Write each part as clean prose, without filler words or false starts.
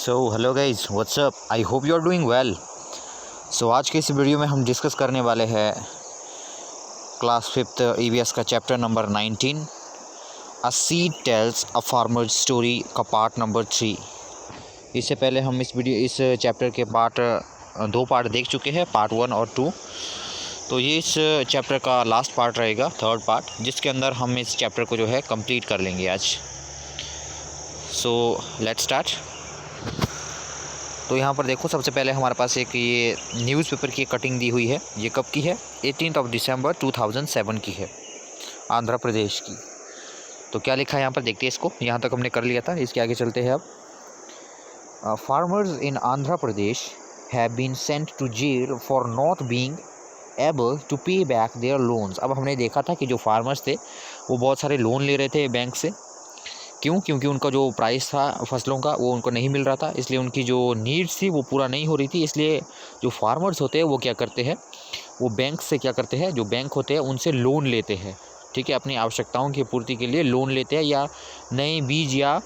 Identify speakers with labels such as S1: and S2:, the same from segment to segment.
S1: So hello guys, what's up. I hope you are doing well. So आज के इस video में हम डिस्कस करने वाले हैं क्लास 5th ईवीएस का chapter number 19, a seed tales a farmer story का पार्ट नंबर 3। इससे पहले हम इस चैप्टर के दो पार्ट देख चुके हैं, पार्ट 1 और 2। तो ये इस चैप्टर का लास्ट पार्ट रहेगा, थर्ड पार्ट, जिसके अंदर हम इस चैप्टर को जो है कंप्लीट कर लेंगे आज। So let's start. तो यहाँ पर देखो, सबसे पहले हमारे पास एक ये न्यूज़पेपर की कटिंग दी हुई है। ये कब की है? 18 दिसंबर 2007 की है, आंध्र प्रदेश की। तो क्या लिखा है यहाँ पर, देखते हैं इसको। यहाँ तक हमने कर लिया था, इसके आगे चलते हैं अब। Farmers in Andhra Pradesh have been sent to jail for not being able to pay back their loans. अब हमने देखा था कि जो फार्मर्स थे वो बहुत सारे लोन ले रहे थे बैंक से। क्यों? क्योंकि उनका जो प्राइस था फसलों का वो उनको नहीं मिल रहा था, इसलिए उनकी जो नीड्स थी वो पूरा नहीं हो रही थी। इसलिए जो फार्मर्स होते हैं वो क्या करते हैं, वो बैंक से क्या करते हैं, जो बैंक होते हैं उनसे लोन लेते हैं। ठीक है, अपनी आवश्यकताओं की पूर्ति के लिए लोन लेते हैं, या नए बीज या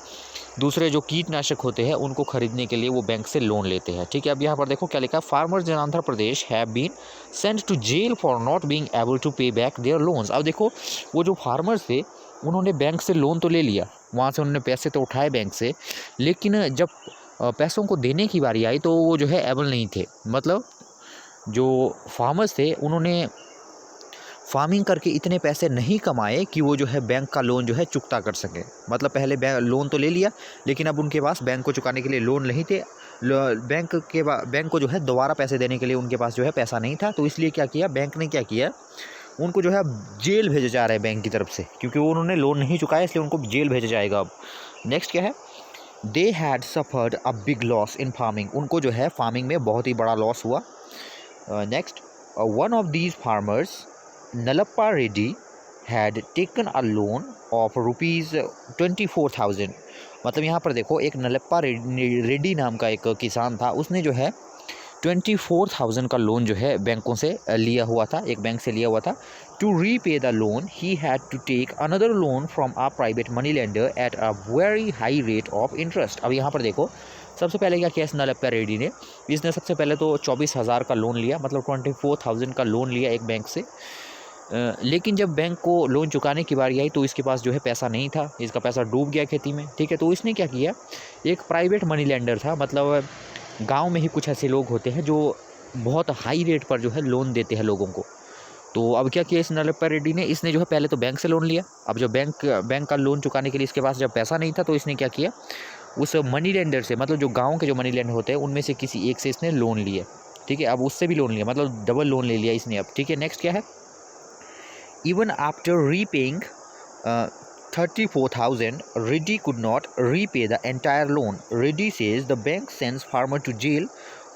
S1: दूसरे जो कीटनाशक होते हैं उनको खरीदने के लिए वो बैंक से लोन लेते हैं। ठीक है, अब यहाँ पर देखो क्या लिखा है, farmers in Andhra Pradesh have been sent to jail for not being able to pay back their loans. अब देखो, वो जो फार्मर्स थे उन्होंने बैंक से लोन तो ले लिया, वहाँ से उन्होंने पैसे तो उठाए बैंक से, लेकिन जब पैसों को देने की बारी आई तो वो जो है एबल नहीं थे। मतलब जो फार्मर्स थे उन्होंने फार्मिंग करके इतने पैसे नहीं कमाए कि वो जो है बैंक का लोन जो है चुकता कर सके। मतलब पहले लोन तो ले लिया, लेकिन अब उनके पास बैंक को चुकाने के लिए लोन नहीं थे। बैंक को जो है दोबारा पैसे देने के लिए उनके पास जो है पैसा नहीं था। तो इसलिए क्या किया, बैंक ने क्या किया, उनको जो है जेल भेजा जा रहा है बैंक की तरफ से, क्योंकि उन्होंने लोन नहीं चुकाया, इसलिए उनको जेल भेजा जाएगा। अब नेक्स्ट क्या है, they had suffered a big loss in farming. उनको जो है फार्मिंग में बहुत ही बड़ा लॉस हुआ। Next, one of these farmers Nalappa Reddy had taken a loan of ₹24,000। मतलब यहाँ पर देखो, एक नलप्पा रेड्डी नाम का एक किसान था, उसने जो है 24,000 का लोन जो है बैंकों से लिया हुआ था, एक बैंक से लिया हुआ था। To repay the loan he had to take another loan from a private money lender at a very high rate of interest. अब यहाँ पर देखो, सबसे पहले क्या किया इस नलप्पा रेड्डी ने, इसने सबसे पहले तो 24,000 का लोन लिया, मतलब 24,000 का लोन लिया एक बैंक से। लेकिन जब बैंक को लोन चुकाने की बारी आई तो इसके पास जो है पैसा नहीं था, इसका पैसा डूब गया खेती में। ठीक है, तो इसने क्या किया, एक प्राइवेट मनी लेंडर था, मतलब गांव में ही कुछ ऐसे लोग होते हैं जो बहुत हाई रेट पर जो है लोन देते हैं लोगों को। तो अब क्या किया इस नलप्पा रेड्डी ने, इसने जो है पहले तो बैंक से लोन लिया। अब जो बैंक का लोन चुकाने के लिए इसके पास जब पैसा नहीं था तो इसने क्या किया, उस मनी लेंडर से, मतलब जो गाँव के जो मनी लेंडर होते हैं उनमें से किसी एक से इसने लोन लिया। ठीक है, अब उससे भी लोन लिया, मतलब डबल लोन ले लिया इसने अब। ठीक है, नेक्स्ट क्या है, even after repaying 34,000, Reddy could not repay the entire loan. Reddy says the bank sends farmer to jail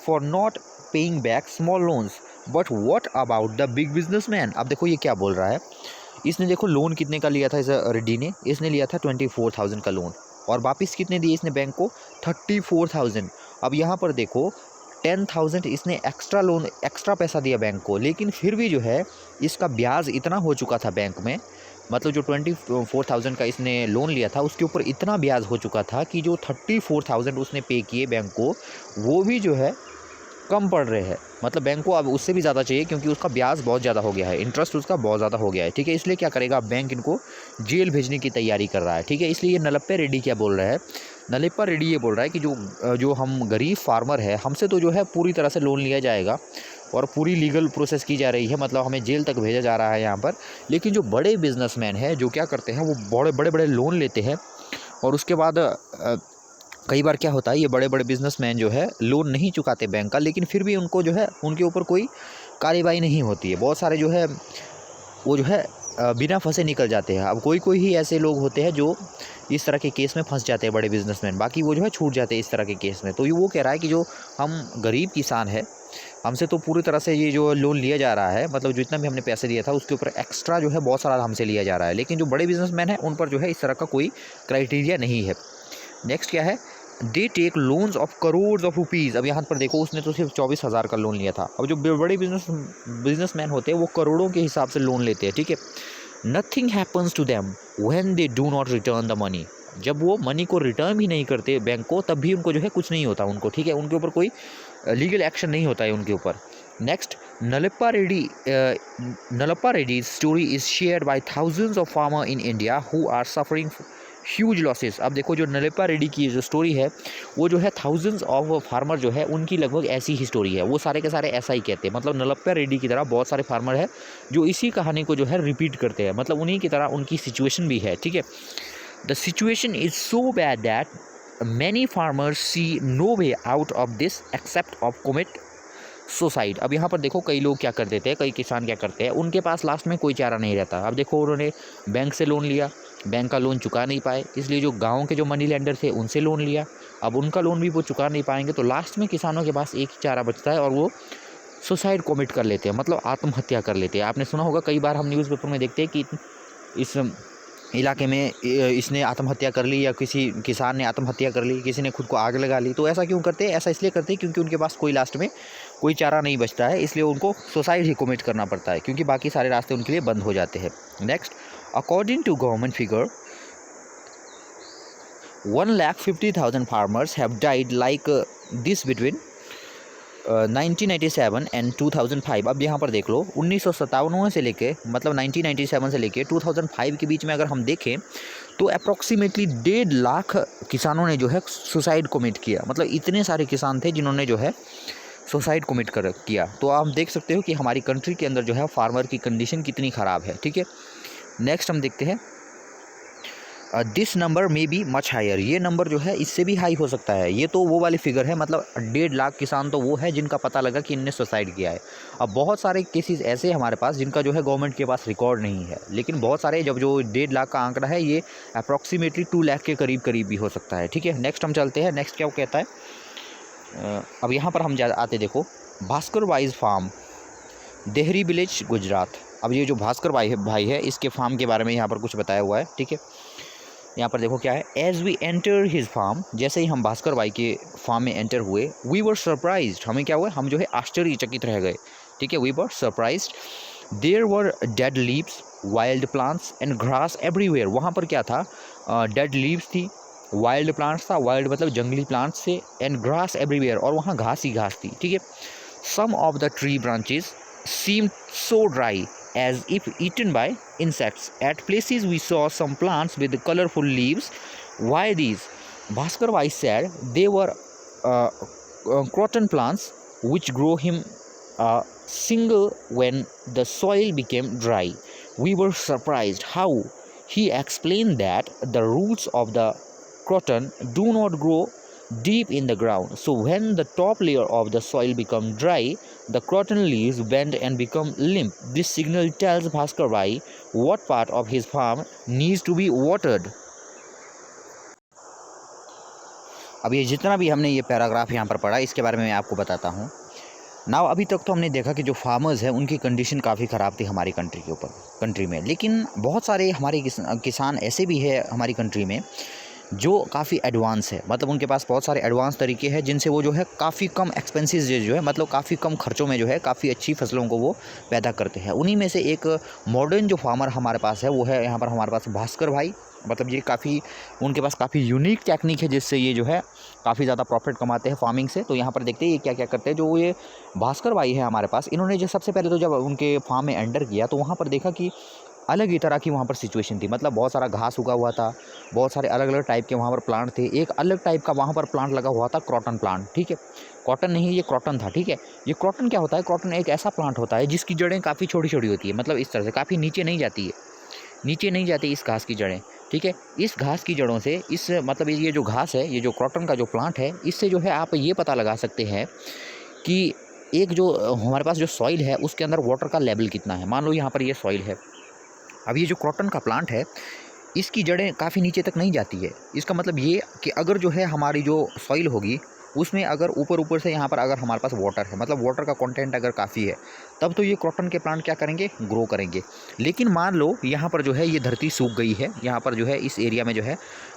S1: for not paying back small loans. But what about the big businessman? अब देखो ये क्या बोल रहा है, इसने देखो लोन कितने का लिया था इस रेड्डी ने, इसने लिया था 24,000 का लोन, और वापस कितने दिए इसने बैंक को, 34,000। अब यहाँ पर देखो 10,000 इसने एक्स्ट्रा पैसा दिया बैंक को, लेकिन फिर भी जो है इसका ब्याज इतना हो चुका था बैंक में, मतलब जो 24,000 का इसने लोन लिया था उसके ऊपर इतना ब्याज हो चुका था कि जो 34,000 उसने पे किए बैंक को वो भी जो है कम पड़ रहे हैं। मतलब बैंक को अब उससे भी ज़्यादा चाहिए, क्योंकि उसका ब्याज बहुत ज़्यादा हो गया है, इंटरेस्ट उसका बहुत ज़्यादा हो गया है। ठीक है, इसलिए क्या करेगा, बैंक इनको जेल भेजने की तैयारी कर रहा है। ठीक है, इसलिए ये नलप्पा रेड्डी क्या बोल रहा है, नलप्पा रेड्डी ये बोल रहा है कि जो हम गरीब फार्मर है, हमसे तो जो है पूरी तरह से लोन लिया जाएगा और पूरी लीगल प्रोसेस की जा रही है, मतलब हमें जेल तक भेजा जा रहा है यहाँ पर। लेकिन जो बड़े बिजनेसमैन हैं जो क्या करते हैं, वो बड़े बड़े लोन लेते हैं, और उसके बाद कई बार क्या होता है, ये बड़े बड़े बिजनेसमैन जो है लोन नहीं चुकाते बैंक का, लेकिन फिर भी उनको जो है उनके ऊपर कोई कार्रवाई नहीं होती है। बहुत सारे जो है वो जो है बिना फंसे निकल जाते हैं। अब कोई ही ऐसे लोग होते हैं जो इस तरह के केस में फंस जाते हैं, बड़े बिजनेसमैन, बाकी वो जो है छूट जाते हैं इस तरह के केस में। तो ये वो कह रहा है कि जो हम गरीब किसान है, हमसे तो पूरी तरह से ये जो लोन लिया जा रहा है, मतलब जितना भी हमने पैसे दिया था उसके ऊपर एक्स्ट्रा जो है बहुत सारा हमसे लिया जा रहा है, लेकिन जो बड़े बिजनेसमैन हैं उन पर जो है इस तरह का कोई क्राइटेरिया नहीं है। नेक्स्ट क्या है, they take loans of crore of rupees. अब यहाँ पर देखो, उसने तो सिर्फ 24,000 का लोन लिया था। अब जो बड़े बिजनेसमैन होते हैं वो करोड़ों के हिसाब से लोन लेते हैं। ठीक है, nothing happens to them when they do not return the money. जब वो मनी को रिटर्न भी नहीं करते बैंक को, तब भी उनको जो है कुछ नहीं होता उनको, ठीक है, उनके ऊपर कोई लीगल एक्शन नहीं होता है उनके ऊपर। Next, Nalappa Reddy's story is shared by thousands of farmers in India who are suffering huge losses. अब देखो जो नलप्पा रेड्डी की जो स्टोरी है वो जो है थाउजेंड्स ऑफ फार्मर जो है उनकी लगभग ऐसी ही स्टोरी है, वो सारे के सारे ऐसा ही कहते हैं। मतलब नलप्पा रेड्डी की तरह बहुत सारे फार्मर है जो इसी कहानी को जो है रिपीट करते हैं, मतलब उन्हीं की तरह उनकी सिचुएशन भी है, ठीक है। The situation is so bad that many farmers see no way out of this except of commit suicide. अब यहाँ पर देखो कई लोग क्या कर देते हैं, कई किसान क्या करते हैं, उनके पास लास्ट में कोई चारा नहीं रहता। अब देखो उन्होंने बैंक से लोन लिया, बैंक का लोन चुका नहीं पाए, इसलिए जो गांव के जो मनी लेंडर थे उनसे लोन लिया, अब उनका लोन भी वो चुका नहीं पाएंगे, तो लास्ट में किसानों के पास एक ही चारा बचता है और वो सुसाइड कमिट कर लेते हैं, मतलब आत्महत्या कर लेते हैं। आपने सुना होगा कई बार हम न्यूज़पेपर में देखते हैं कि इस इलाके में इसने आत्महत्या कर ली या किसी किसान ने आत्महत्या कर ली, किसी ने खुद को आग लगा ली। तो ऐसा क्यों करते हैं? ऐसा इसलिए करते हैं क्योंकि उनके पास कोई लास्ट में कोई चारा नहीं बचता है, इसलिए उनको सुसाइड ही कमिट करना पड़ता है, क्योंकि बाकी सारे रास्ते उनके लिए बंद हो जाते हैं। Next, according to government figure 1,50,000 farmers have died like this between 1997 and 2005। अब यहाँ पर देख लो 1957 से लेके, मतलब 1997 से लेके 2005 के बीच में अगर हम देखें तो अप्रॉक्सीमेटली 1.5 लाख किसानों ने जो है सुसाइड कमिट किया। मतलब इतने सारे किसान थे जिन्होंने जो है सुसाइड कमिट किया। तो आप देख सकते हो कि हमारी कंट्री के अंदर जो है फार्मर की कंडीशन कितनी ख़राब है, ठीक है। नेक्स्ट हम देखते हैं, दिस नंबर में बी मच हायर। ये नंबर जो है इससे भी हाई हो सकता है। ये तो वो वाली फिगर है, मतलब 1.5 लाख किसान तो वो है जिनका पता लगा कि इनने सुसाइड किया है। अब बहुत सारे केसेस ऐसे हैं हमारे पास जिनका जो है गवर्नमेंट के पास रिकॉर्ड नहीं है, लेकिन बहुत सारे जब जो 1.5 लाख का आंकड़ा है ये अप्रॉक्सीमेटली 2 लाख के करीब भी हो सकता है, ठीक है। नेक्स्ट हम चलते हैं, नेक्स्ट क्या कहता है, अब यहाँ पर हम आते देखो, भास्कर वाइज फार्म, देहरी विलेज, गुजरात। अब ये जो भास्कर भाई है इसके फार्म के बारे में यहाँ पर कुछ बताया हुआ है, ठीक है। यहाँ पर देखो क्या है, as we enter his farm, जैसे ही हम भास्कर भाई के फार्म में एंटर हुए, वी वर सरप्राइज्ड, हमें क्या हुआ, हम जो है आश्चर्यचकित रह गए, ठीक है। We were surprised, there were dead leaves, wild plants and grass everywhere. वहाँ पर क्या था, डेड लीव्स थी, वाइल्ड प्लांट्स था, वाइल्ड मतलब जंगली प्लांट्स थे, एंड ग्रास एवरीवेयर, और वहाँ घास ही घास थी, ठीक है। Some of the tree branches seemed so dry as if eaten by insects. At places we saw some plants with colorful leaves. Why these? Bhaskar Bhai said they were croton plants which grow him single when the soil became dry. We were surprised how he explained that the roots of the croton do not grow deep in the ground, so when the top layer of the soil becomes dry, the croton leaves bend and become limp. This signal tells Bhaskar Bhai what part of his farm needs to be watered. अब ये जितना भी हमने ये paragraph यहाँ पर पढ़ा इसके बारे में मैं आपको बताता हूँ। नाउ अभी तक तो हमने देखा कि जो फार्मर्स हैं उनकी कंडीशन काफ़ी ख़राब थी हमारी कंट्री में, लेकिन बहुत सारे हमारे किसान ऐसे भी है हमारी कंट्री में जो काफ़ी एडवांस है, मतलब उनके पास बहुत सारे एडवांस तरीके हैं जिनसे वो जो है काफ़ी कम एक्सपेंसेस जो है, मतलब काफ़ी कम खर्चों में जो है काफ़ी अच्छी फसलों को वो पैदा करते हैं। उन्हीं में से एक मॉडर्न जो फार्मर हमारे पास है वो है यहाँ पर हमारे पास भास्कर भाई। मतलब ये काफ़ी उनके पास काफ़ी यूनिक टेक्निक है जिससे ये जो है काफ़ी ज़्यादा प्रॉफिट कमाते हैं फार्मिंग से। तो यहाँ पर देखते हैं ये क्या क्या करते हैं। जो ये भास्कर भाई है हमारे पास, इन्होंने जो सबसे पहले तो जब उनके फार्म में एंटर किया तो वहाँ पर देखा कि अलग ही तरह की वहाँ पर सिचुएशन थी। मतलब बहुत सारा घास उगा हुआ था, बहुत सारे अलग अलग टाइप के वहाँ पर प्लांट थे। एक अलग टाइप का वहाँ पर प्लांट लगा हुआ था, क्रॉटन प्लांट, ठीक है। कॉटन नहीं, ये क्रॉटन था, ठीक है। ये क्रॉटन क्या होता है, क्रॉटन एक ऐसा प्लांट होता है जिसकी जड़ें काफ़ी छोटी छोटी होती है, मतलब इस तरह से काफ़ी नीचे नहीं जाती है, नीचे नहीं जाती इस घास की जड़ें, ठीक है। इस घास की जड़ों से इस मतलब ये जो घास है, ये जो क्रॉटन का जो प्लांट है, इससे जो है आप ये पता लगा सकते हैं कि एक जो हमारे पास जो सॉइल है उसके अंदर वाटर का लेवल कितना है। मान लो यहाँ पर ये सॉइल है, अब ये जो क्रॉटन का प्लांट है इसकी जड़ें काफ़ी नीचे तक नहीं जाती है। इसका मतलब ये कि अगर जो है हमारी जो सॉइल होगी उसमें अगर ऊपर से यहाँ पर अगर हमारे पास वाटर है, मतलब वाटर का कंटेंट अगर काफ़ी है, तब तो ये क्रॉटन के प्लांट क्या करेंगे, ग्रो करेंगे। लेकिन मान लो यहाँ पर जो है ये धरती सूख गई है, यहाँ पर जो है इस एरिया में जो है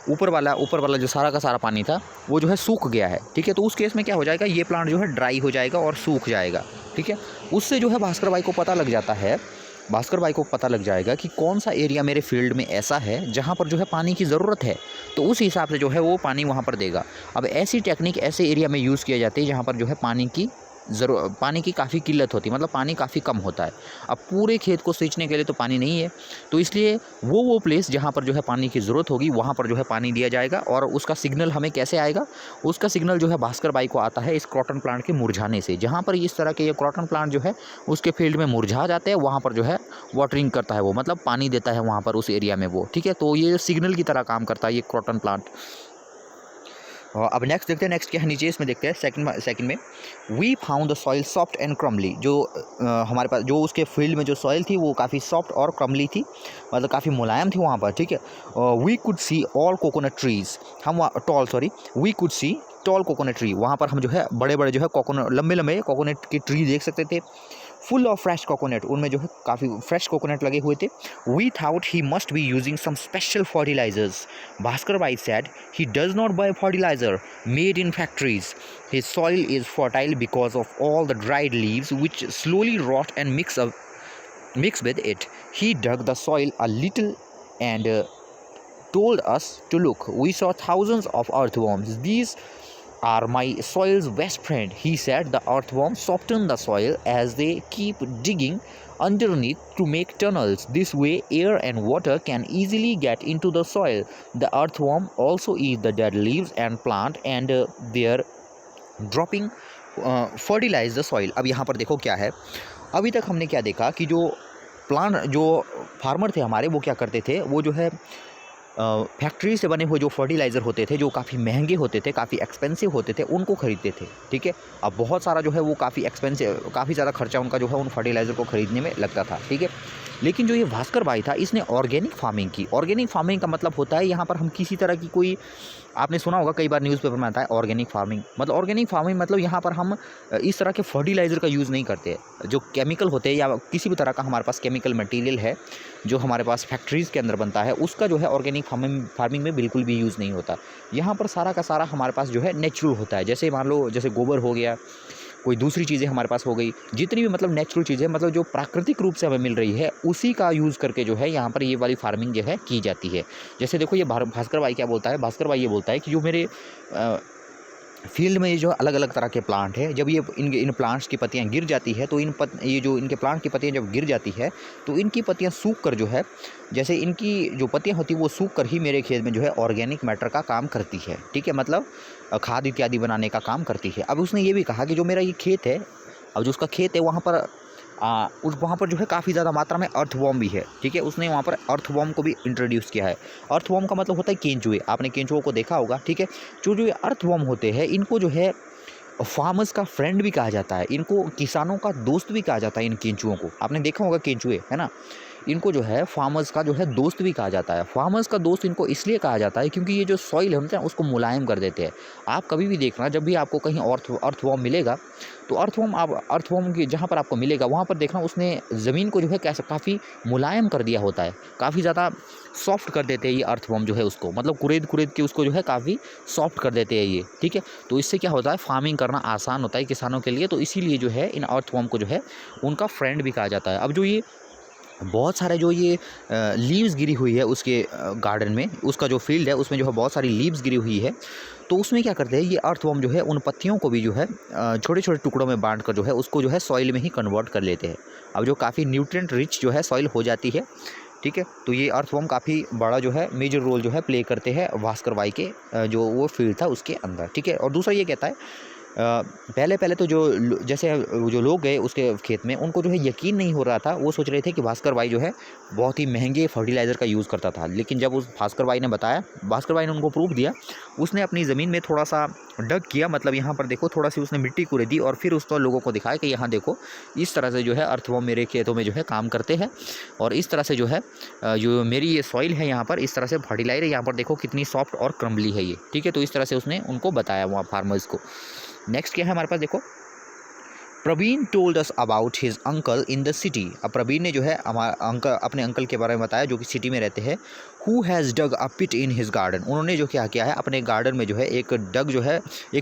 S1: ऊपर वाला जो सारा का सारा पानी था वो जो है सूख गया है, ठीक है। तो उस केस में क्या हो जाएगा, ये प्लांट जो है ड्राई हो जाएगा और सूख जाएगा, ठीक है। उससे जो है भास्कर भाई को पता लग जाता है भास्कर भाई को पता लग जाएगा कि कौन सा एरिया मेरे फील्ड में ऐसा है जहाँ पर जो है पानी की ज़रूरत है, तो उस हिसाब से जो है वो पानी वहाँ पर देगा। अब ऐसी टेक्निक ऐसे एरिया में यूज़ किया जाती है जहाँ पर जो है पानी की काफ़ी किल्लत होती है, मतलब पानी काफ़ी कम होता है। अब पूरे खेत को सींचने के लिए तो पानी नहीं है, तो इसलिए वो प्लेस जहाँ पर जो है पानी की ज़रूरत होगी वहाँ पर जो है पानी दिया जाएगा। और उसका सिग्नल हमें कैसे आएगा? उसका सिग्नल जो है भास्कर भाई को आता है इस क्रॉटन प्लांट के मुरझाने से। जहाँ पर इस तरह के ये क्रॉटन प्लांट जो है उसके फील्ड में मुरझा जाते हैं, वहाँ पर जो है वाटरिंग करता है वो, मतलब पानी देता है वहाँ पर उस एरिया में वो, ठीक है। तो ये सिग्नल की तरह काम करता है ये क्रॉटन प्लांट। अब नेक्स्ट देखते हैं, नेक्स्ट क्या है नीचे इसमें देखते हैं सेकंड में, we found the soil soft and crumbly. जो हमारे पास जो उसके फील्ड में जो सॉइल थी वो काफ़ी सॉफ्ट और क्रम्बली थी, मतलब काफ़ी मुलायम थी वहाँ पर, ठीक है। We could see all coconut trees, we could see tall coconut tree, वहाँ पर हम जो है बड़े बड़े जो है कोकोनट, लंबे लंबे कोकोनट के ट्री देख सकते थे। फुल ऑफ फ्रेश कोकोनट, उनमें जो है काफ़ी फ्रेश कोकोनट लगे हुए थे। We thought he must be using some special fertilisers. Bhaskar भाई said he does not buy fertilizer made in factories. His soil is fertile because of all the dried leaves which slowly rot and mix with it. He dug the soil a little and told us to look. We saw thousands of earthworms. These are my soil's best friend, he said. The earthworms soften the soil as they keep digging underneath to make tunnels. This way air and water can easily get into the soil. The earthworm also eat the dead leaves and plant and their dropping fertilize the soil. अब यहाँ पर देखो क्या है, अभी तक हमने क्या देखा कि जो फार्मर थे हमारे वो क्या करते थे, वो जो है फैक्ट्री से बने हुए जो फर्टिलाइज़र होते थे, जो काफ़ी महंगे होते थे, काफ़ी एक्सपेंसिव होते थे, उनको खरीदते थे, ठीक है। अब बहुत सारा जो है वो काफ़ी एक्सपेंसिव, काफ़ी ज़्यादा खर्चा उनका जो है उन फर्टिलाइज़र को खरीदने में लगता था, ठीक है। लेकिन जो ये भास्कर भाई था इसने ऑर्गेनिक फार्मिंग की। ऑर्गेनिक फार्मिंग का मतलब होता है यहाँ पर हम किसी तरह की कोई, आपने सुना होगा कई बार न्यूज़पेपर में आता है ऑर्गेनिक फार्मिंग, मतलब ऑर्गेनिक फार्मिंग मतलब यहाँ पर हम इस तरह के फर्टिलाइज़र का यूज़ नहीं करते, जो केमिकल होते हैं या किसी भी तरह का हमारे पास केमिकल मटेरियल है जो हमारे पास फैक्ट्रीज़ के अंदर बनता है, उसका जो है ऑर्गेनिक फार्मिंग में बिल्कुल भी यूज़ नहीं होता। यहाँ पर सारा का सारा हमारे पास जो है नेचुरल होता है। जैसे मान लो जैसे गोबर हो गया, कोई दूसरी चीज़ें हमारे पास हो गई, जितनी भी मतलब नेचुरल चीज़ें, मतलब जो प्राकृतिक रूप से हमें मिल रही है उसी का यूज़ करके जो है यहाँ पर ये वाली फार्मिंग जो है की जाती है। जैसे देखो ये भास्कर भाई क्या बोलता है, भास्कर भाई ये बोलता है कि जो मेरे फील्ड में ये जो अलग अलग तरह के प्लांट हैं, जब ये इन प्लांट्स की पत्तियां गिर जाती है तो ये जो इनके प्लांट की पत्तियां जब गिर जाती है तो इनकी पत्तियां सूख कर जो है, जैसे इनकी जो पत्तियां होती है वो सूख कर ही मेरे खेत में जो है ऑर्गेनिक मैटर का काम करती है, ठीक है, मतलब खाद इत्यादि बनाने का काम करती है। अब उसने ये भी कहा कि जो मेरा ये खेत है, अब जो उसका खेत है वहाँ पर जो है काफ़ी ज़्यादा मात्रा में अर्थवॉर्म भी है, ठीक है। उसने वहाँ पर अर्थवॉर्म को भी इंट्रोड्यूस किया है। अर्थवॉर्म का मतलब होता है केंचुए, आपने केंचुओं को देखा होगा, ठीक है। जो ये अर्थवॉर्म होते हैं इनको जो है फार्मर्स का फ्रेंड भी कहा जाता है, इनको किसानों का दोस्त भी कहा जाता है। इन केंचुओं को आपने देखा होगा, केंचुए है ना, इनको जो है फार्मर्स का जो है दोस्त भी कहा जाता है। फार्मर्स का दोस्त इनको इसलिए कहा जाता है क्योंकि ये जो सॉइल है ना उसको मुलायम कर देते हैं। आप कभी भी देखना, जब भी आपको कहीं अर्थवॉर्म मिलेगा तो अर्थवॉर्म की जहाँ पर आपको मिलेगा वहाँ पर देखना उसने ज़मीन को जो है कैसे काफ़ी मुलायम कर दिया होता है, काफ़ी ज़्यादा सॉफ्ट कर देते हैं ये अर्थवॉर्म जो है उसको, मतलब कुरेद के उसको जो है काफ़ी सॉफ्ट कर देते हैं ये, ठीक है। तो इससे क्या होता है, फार्मिंग करना आसान होता है किसानों के लिए, तो इसीलिए जो है इन अर्थवॉर्म को जो है उनका फ्रेंड भी कहा जाता है। अब जो ये बहुत सारे जो ये लीव्स गिरी हुई है उसके गार्डन में, उसका जो फील्ड है उसमें जो है बहुत सारी लीव्स गिरी हुई है, तो उसमें क्या करते हैं ये अर्थवॉर्म जो है उन पत्तियों को भी जो है छोटे छोटे टुकड़ों में बांट कर जो है उसको जो है सॉइल में ही कन्वर्ट कर लेते हैं। अब जो काफ़ी न्यूट्रिएंट रिच जो है सॉइल हो जाती है, ठीक है। तो ये अर्थवॉर्म काफ़ी बड़ा जो है मेजर रोल जो है प्ले करते हैं भास्कर भाई के जो वो फील्ड था उसके अंदर, ठीक है। और दूसरा ये कहता है पहले तो जैसे जो लोग गए उसके खेत में उनको जो है यकीन नहीं हो रहा था, वो सोच रहे थे कि भास्कर भाई जो है बहुत ही महंगे फर्टिलाइज़र का यूज़ करता था। लेकिन जब उस भास्कर भाई ने बताया, भास्कर भाई ने उनको प्रूफ दिया, उसने अपनी ज़मीन में थोड़ा सा डग किया, मतलब यहाँ पर देखो थोड़ा सी उसने मिट्टी कुरेदी और फिर उसको लोगों को दिखाया कि यहाँ देखो इस तरह से जो है अर्थवॉर्म मेरे खेतों में जो है काम करते हैं, और इस तरह से जो है जो मेरी ये सॉइल है यहाँ पर इस तरह से फर्टिलाइजर है, यहाँ पर देखो कितनी सॉफ्ट और क्रम्बली है ये, ठीक है। तो इस तरह से उसने उनको बताया वहाँ फार्मर्स को। नेक्स्ट क्या है हमारे पास, देखो Praveen told us about his uncle in the city. अब प्रवीण ने जो है अपने अंकल के बारे में बताया जो कि सिटी में रहते हैं। Who has dug a pit in his garden, उन्होंने जो क्या किया है अपने गार्डन में जो है एक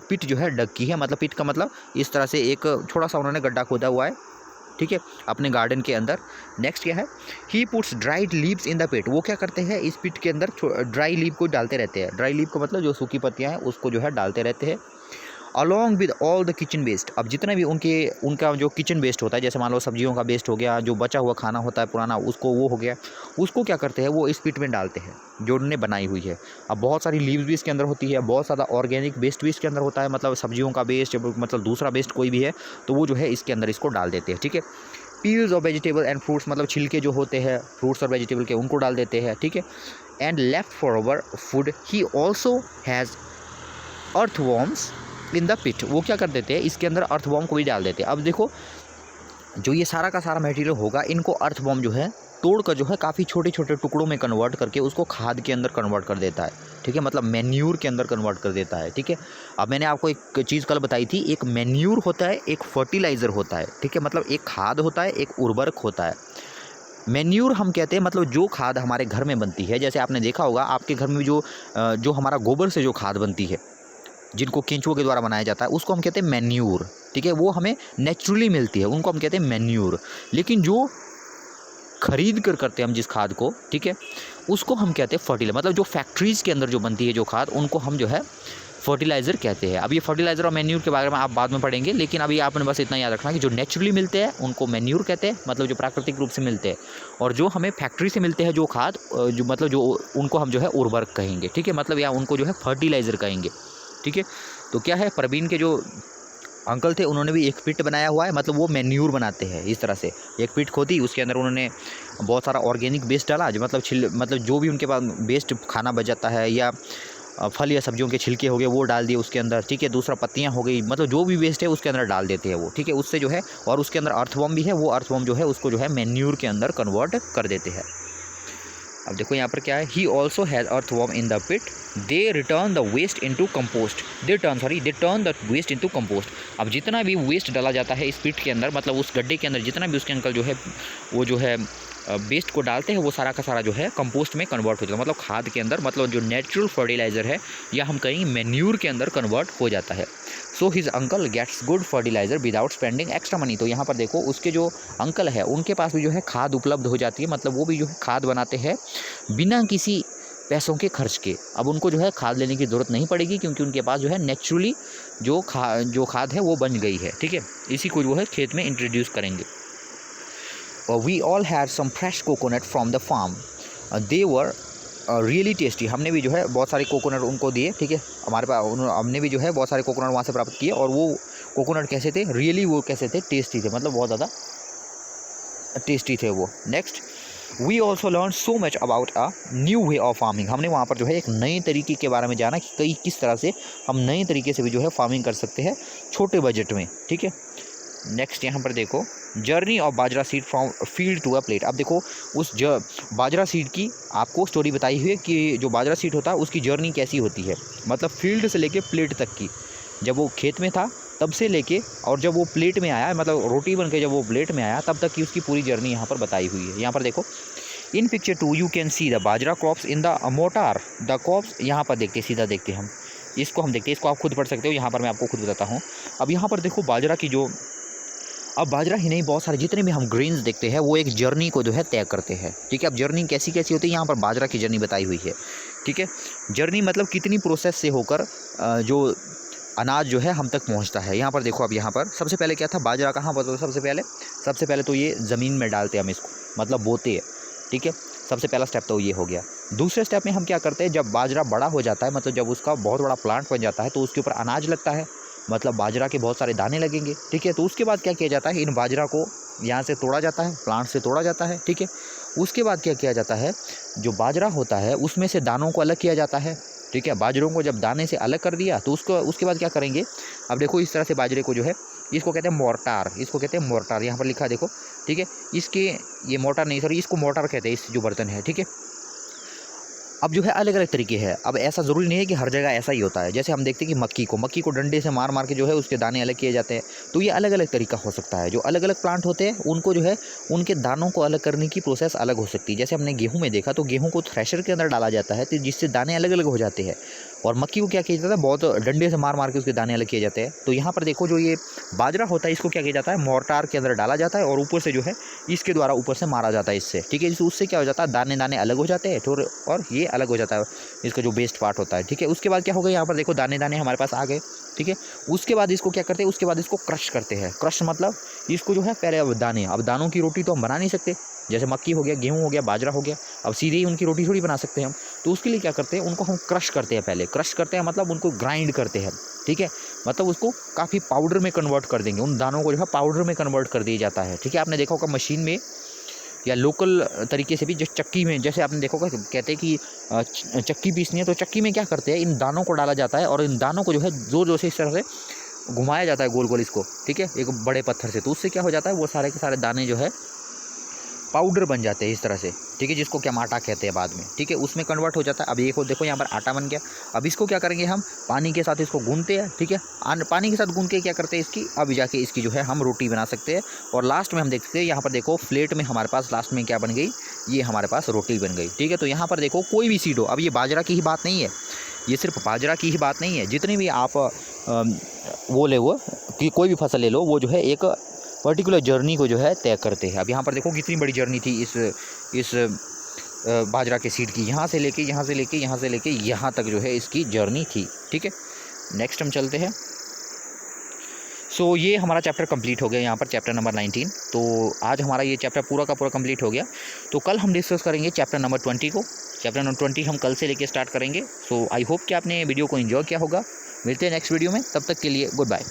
S1: पिट जो है डग की है, मतलब पिट का मतलब इस तरह से एक छोटा सा उन्होंने गड्ढा खोदा हुआ है, ठीक है, अपने गार्डन के अंदर। नेक्स्ट क्या है, he puts dried leaves in the pit, वो क्या करते हैं इस पिट के अंदर ड्राई लीव को डालते रहते हैं। ड्राई लीव का मतलब जो सूखी पत्तियाँ हैं उसको जो है डालते रहते हैं। Along with all the kitchen waste, अब जितना भी उनका जो किचन वेस्ट होता है, जैसे मान लो सब्जियों का वेस्ट हो गया, जो बचा हुआ खाना होता है पुराना, उसको वो हो गया, उसको क्या करते हैं वो इस पिट में डालते हैं जो उन्होंने बनाई हुई है। अब बहुत सारी लीव्स भी इसके अंदर होती है, बहुत ज़्यादा ऑर्गेनिक वेस्ट भी इसके अंदर होता है, मतलब सब्जियों का वेस्ट, मतलब दूसरा वेस्ट कोई भी है तो वो जो है इसके अंदर इसको डाल देते हैं। ठीक है, peels of vegetable and fruits, मतलब छिलके जो होते हैं फ्रूट्स और वेजिटेबल के, उनको डाल देते हैं। ठीक है, and left for our food he also has earthworms in the pit, वो क्या कर देते हैं इसके अंदर अर्थवॉर्म को भी डाल देते हैं। अब देखो जो ये सारा का सारा मटेरियल होगा, इनको अर्थवॉर्म जो है तोड़कर जो है काफ़ी छोटे छोटे टुकड़ों में कन्वर्ट करके उसको खाद के अंदर कन्वर्ट कर देता है। ठीक है, मतलब मैन्यूर के अंदर कन्वर्ट कर देता है। ठीक है, अब मैंने आपको एक चीज़ कल बताई थी, एक मैन्यूर होता है, एक फर्टिलाइज़र होता है। ठीक है, मतलब एक खाद होता है, एक उर्वरक होता है। मैन्यूर हम कहते हैं मतलब जो खाद हमारे घर में बनती है, जैसे आपने देखा होगा आपके घर में जो हमारा गोबर से जो खाद बनती है, जिनको केंचुओं के द्वारा बनाया जाता है, उसको हम कहते हैं मैन्यूर। ठीक है, वो हमें नेचुरली मिलती है, उनको हम कहते हैं मैन्यूर। लेकिन जो खरीद कर करते हैं हम जिस खाद को, ठीक है, उसको हम कहते हैं फर्टिलाइजर, मतलब जो फैक्ट्रीज़ के अंदर जो बनती है जो खाद, उनको हम जो है फर्टिलाइज़र कहते हैं। अब ये फर्टिलाइज़र और मैन्यूर के बारे में आप बाद में पढ़ेंगे, लेकिन अभी आपने बस इतना याद रखना कि जो नेचुरली मिलते हैं उनको मैन्यूर कहते हैं, मतलब जो प्राकृतिक रूप से मिलते हैं, और जो हमें फैक्ट्री से मिलते हैं जो खाद, जो मतलब जो उनको हम जो है उर्वरक कहेंगे। ठीक है, मतलब या उनको जो है फर्टिलाइज़र कहेंगे। ठीक है, तो क्या है, प्रवीण के जो अंकल थे उन्होंने भी एक पिट बनाया हुआ है, मतलब वो मैन्यूर बनाते हैं इस तरह से। एक पिट खोदी, उसके अंदर उन्होंने बहुत सारा ऑर्गेनिक वेस्ट डाला, जो मतलब जो भी उनके पास वेस्ट खाना बच जाता है, या फल या सब्जियों के छिलके हो गए वो डाल दिए उसके अंदर। ठीक है, दूसरा पत्तियां हो गई, मतलब जो भी वेस्ट है उसके अंदर डाल देते हैं वो। ठीक है, उससे जो है, और उसके अंदर अर्थवॉर्म भी है, वो अर्थवॉर्म जो है उसको जो है मैन्यूर के अंदर कन्वर्ट कर देते हैं। अब देखो यहाँ पर क्या है, he also has earthworm in the pit, they return the waste into compost, they turn the waste into compost. अब जितना भी वेस्ट डाला जाता है इस पिट के अंदर, मतलब उस गड्ढे के अंदर जितना भी उसके अंकल जो है वो जो है वेस्ट को डालते हैं, वो सारा का सारा जो है कंपोस्ट में कन्वर्ट हो जाता है, मतलब खाद के अंदर, मतलब जो नेचुरल फर्टिलाइज़र है, या हम कहीं मैन्यूर के अंदर कन्वर्ट हो जाता है। So his uncle gets good fertiliser without spending extra money. तो यहाँ पर देखो उसके जो अंकल है उनके पास भी जो है खाद उपलब्ध हो जाती है, मतलब वो भी जो है खाद बनाते हैं बिना किसी पैसों के खर्च के। अब उनको जो है खाद लेने की ज़रूरत नहीं पड़ेगी, क्योंकि उनके पास जो है नेचुरली जो खाद है वो बन गई है। ठीक है, इसी को जो है खेत में इंट्रोड्यूस करेंगे। We all had some fresh coconut from the farm, they were really tasty. हमने भी जो है बहुत सारे कोकोनट उनको दिए। ठीक है, हमारे पास हमने भी जो है बहुत सारे कोकोनट वहाँ से प्राप्त किए, और वो कोकोनट कैसे थे, रियली वो कैसे थे, टेस्टी थे, मतलब बहुत ज़्यादा टेस्टी थे वो। Next, we also learn so much about a new way of farming. हमने वहाँ पर जो है एक नए तरीके के बारे में जाना कि किस तरह से हम नए तरीके से भी जो है फार्मिंग कर सकते हैं छोटे बजट में। ठीक है, नेक्स्ट यहाँ पर देखो, journey of bajra seed from field to a plate. अब देखो उस बाजरा सीड की आपको स्टोरी बताई हुई है कि जो बाजरा सीड होता है उसकी जर्नी कैसी होती है, मतलब फील्ड से लेके प्लेट तक की। जब वो खेत में था तब से लेके, और जब वो प्लेट में आया, मतलब रोटी बन के जब वो प्लेट में आया, तब तक की उसकी पूरी जर्नी यहाँ पर बताई हुई है। यहाँ पर देखो इन picture 2 you can see the bajra crops in the motor the crops. यहाँ पर देखते सीधा देखते हम इसको, हम देखते हैं, इसको आप खुद पढ़ सकते हो, यहाँ पर मैं आपको खुद बताता हूँ। अब यहाँ पर देखो बाजरा की जो, अब बाजरा ही नहीं, बहुत सारे जितने भी हम ग्रेन्स देखते हैं वो एक जर्नी को जो है तय करते हैं। ठीक है, अब जर्नी कैसी कैसी होती है, यहाँ पर बाजरा की जर्नी बताई हुई है। ठीक है, जर्नी मतलब कितनी प्रोसेस से होकर जो अनाज जो है हम तक पहुँचता है। यहाँ पर देखो, अब यहाँ पर सबसे पहले क्या था, बाजरा कहाँ पर, सबसे पहले तो ये ज़मीन में डालते हैं हम इसको, मतलब बोते हैं। ठीक है, सबसे पहला स्टेप तो ये हो गया। दूसरे स्टेप में हम क्या करते हैं, जब बाजरा बड़ा हो जाता है, मतलब जब उसका बहुत बड़ा प्लांट बन जाता है, तो उसके ऊपर अनाज लगता है, मतलब बाजरा के बहुत सारे दाने लगेंगे। ठीक है, तो उसके बाद क्या किया जाता है, इन बाजरा को यहाँ से तोड़ा जाता है, प्लांट से तोड़ा जाता है। ठीक है, उसके बाद क्या किया जाता है, जो बाजरा होता है उसमें से दानों को अलग किया जाता है। ठीक है, बाजरों को जब दाने से अलग कर दिया तो उसके बाद क्या करेंगे, अब देखो इस तरह से बाजरे को जो है, इसको कहते हैं मोर्टार, इसको कहते हैं मोर्टार, यहाँ पर लिखा देखो। ठीक है, इसके ये मोर्टार नहीं, सॉरी, इसको मोर्टार कहते हैं, इस जो बर्तन है। ठीक है, अब जो है अलग अलग तरीके हैं। अब ऐसा ज़रूरी नहीं है कि हर जगह ऐसा ही होता है। जैसे हम देखते हैं कि मक्की को डंडे से मार मार के जो है उसके दाने अलग किए जाते हैं। तो ये अलग अलग तरीका हो सकता है। जो अलग अलग प्लांट होते हैं उनको जो है उनके दानों को अलग करने की प्रोसेस अलग हो सकती है। जैसे हमने गेहूँ में देखा तो गेहूँ को थ्रेशर के अंदर डाला जाता है तो जिससे दाने अलग अलग हो जाते हैं। और मक्की को क्या किया जाता है, बहुत डंडे से मार मार के उसके दाने अलग किए जाते हैं। तो यहाँ पर देखो जो ये बाजरा होता है इसको क्या किया जाता है, मोर्टार के अंदर डाला जाता है और ऊपर से जो है इसके द्वारा ऊपर से मारा जाता है इससे, ठीक है। उससे क्या हो जाता है, दाने दाने अलग हो जाते हैं और ये अलग हो जाता है इसका जो बेस्ट पार्ट होता है, ठीक है। उसके बाद क्या होगा, यहाँ पर देखो दाने दाने हमारे पास आ गए, ठीक है। उसके बाद इसको क्या करते हैं, उसके बाद इसको क्रश करते हैं। क्रश मतलब इसको जो है पहले अब दानों की रोटी तो हम बना नहीं सकते, जैसे मक्की हो गया, गेहूँ हो गया, बाजरा हो गया, अब सीधे ही उनकी रोटी थोड़ी बना सकते हैं हम। तो उसके लिए क्या करते हैं, उनको हम क्रश करते हैं। पहले क्रश करते हैं मतलब उनको ग्राइंड करते हैं, ठीक है। मतलब उसको काफ़ी पाउडर में कन्वर्ट कर देंगे, उन दानों को जो है पाउडर में कन्वर्ट कर दिया जाता है, ठीक है। आपने देखा होगा मशीन में या लोकल तरीके से भी, जो चक्की में, जैसे आपने देखा होगा कहते हैं कि चक्की पीसनी है तो चक्की में क्या करते हैं, इन दानों को डाला जाता है और इन दानों को जो है ज़ोर ज़ोर से इस तरह से घुमाया जाता है गोल गोल इसको, ठीक है, एक बड़े पत्थर से। तो उससे क्या हो जाता है, वो सारे के सारे दाने जो है पाउडर बन जाते हैं इस तरह से, ठीक है, जिसको क्या आटा कहते हैं बाद में, ठीक है, उसमें कन्वर्ट हो जाता है। अब ये देखो यहाँ पर आटा बन गया। अब इसको क्या करेंगे, हम पानी के साथ इसको गूंथते हैं, ठीक है। पानी के साथ गूंथ के क्या करते हैं, इसकी अब जाके इसकी जो है हम रोटी बना सकते हैं। और लास्ट में हम देख सकते हैं यहाँ पर देखो प्लेट में हमारे पास लास्ट में क्या बन गई, ये हमारे पास रोटी बन गई, ठीक है। तो यहाँ पर देखो कोई भी सीड हो, अब ये बाजरा की ही बात नहीं है, ये सिर्फ बाजरा की ही बात नहीं है, जितनी भी आप वो ले वो कि कोई भी फसल ले लो, वो जो है एक पर्टिकुलर जर्नी को जो है तय करते हैं। अब यहाँ पर देखो कितनी बड़ी जर्नी थी इस बाजरा के सीड की, यहाँ से लेके यहाँ तक जो है इसकी जर्नी थी, ठीक है। नेक्स्ट हम चलते हैं। सो ये हमारा चैप्टर कंप्लीट हो गया, यहाँ पर चैप्टर नंबर 19। तो आज हमारा ये चैप्टर पूरा का पूरा कंप्लीट हो गया। तो कल हम डिस्कस करेंगे चैप्टर नंबर 20 को। चैप्टर नंबर 20 हम कल से लेके स्टार्ट करेंगे। सो आई होप कि आपने वीडियो को एंजॉय किया होगा। मिलते हैं नेक्स्ट वीडियो में, तब तक के लिए गुड बाय।